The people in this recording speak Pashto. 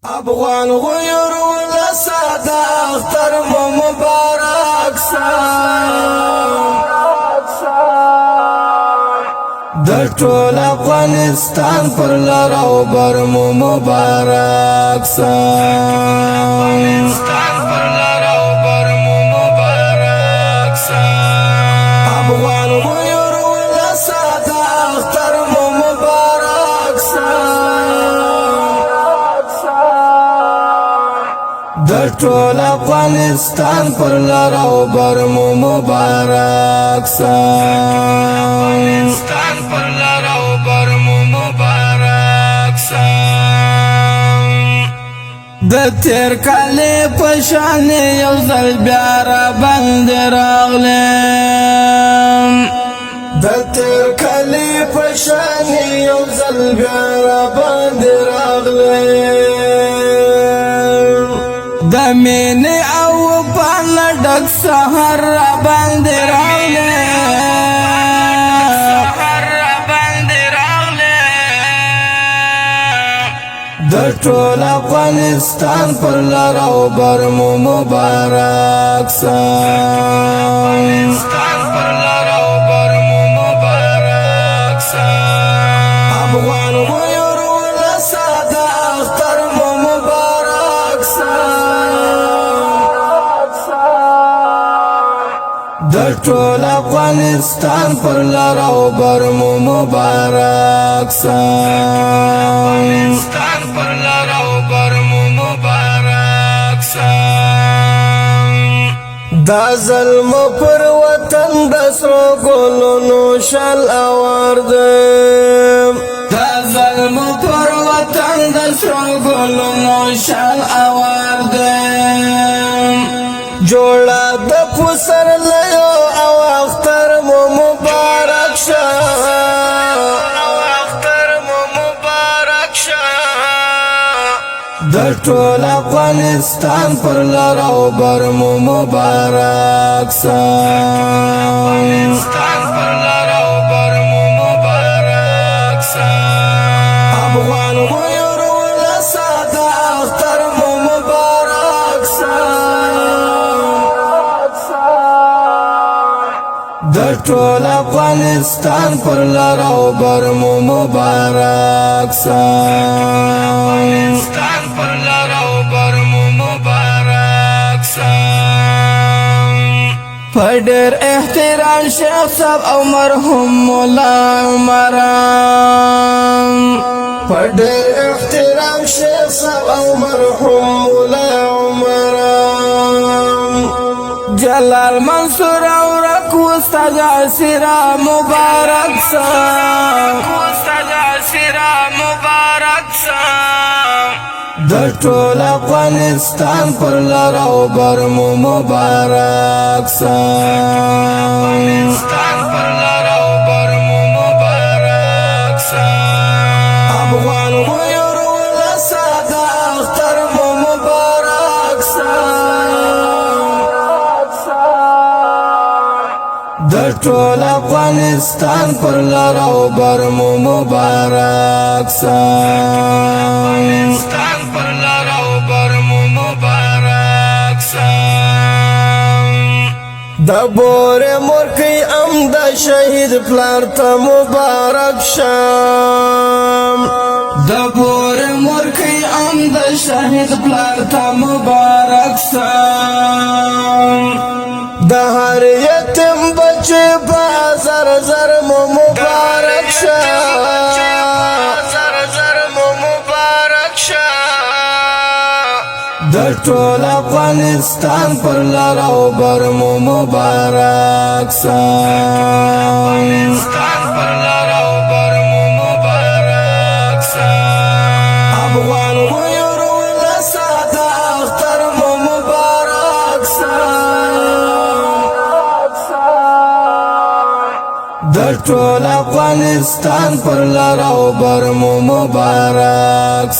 افغان غیور ولا ساده اختر مو مبارک د ټول افغانستان پر لار او بر مو مبارک افغان غیور ولا ساده اختر مو مبارک د ټول افغانستان پر لار او بر مو مبارک د تیر کالی پشان یو ځل بیا را باندې راغلم د تیر کالی پشان یو ځل بیا را باندې راغلم د مینې او پال ډک سحر را باندې د ټول افغانستان پر لار او بر مو مبارک افغان غیور ولا ساده اختر مو مبارک د ټول افغانستان پر لار او بر مو مبارک دا ظلم پر وطن د سرو ګلونو شل اوار ده دا ظلم پر وطن د سرو ګلونو شل اوار ده جوړه د پسر لیو او اختر مو مبارک شه د ټول افغانستان پر لار او بر مو مبارک افغان غیور ولا ساده اختر مو مبارک د ټول افغانستان پر لار او بر مو مبارک پدر احترام شیخ صاحب او مرحوم مولا عمران پدر احترام شیخ صاحب او مرحوم مولا عمران جلال منصور او رکو استاد عصیرہ مبارک د ټول افغانستان پر لار او بر مو مبارک افغان غیور ولا ساده اختر مو مبارک د ټول افغانستان پر لار او بر مو مبارک د بور مرکی ام د شهید پلار ته مبارک شام د بور مرکی ام د شهید پلار ته مبارک شام د هر یتیم بچی په زر زر مو مبارک شام د ټول افغانستان پر لار او بر مو مبارک افغان غیور ولا ساده اختر مو مبارک د ټول افغانستان پر لار او بر مو مبارک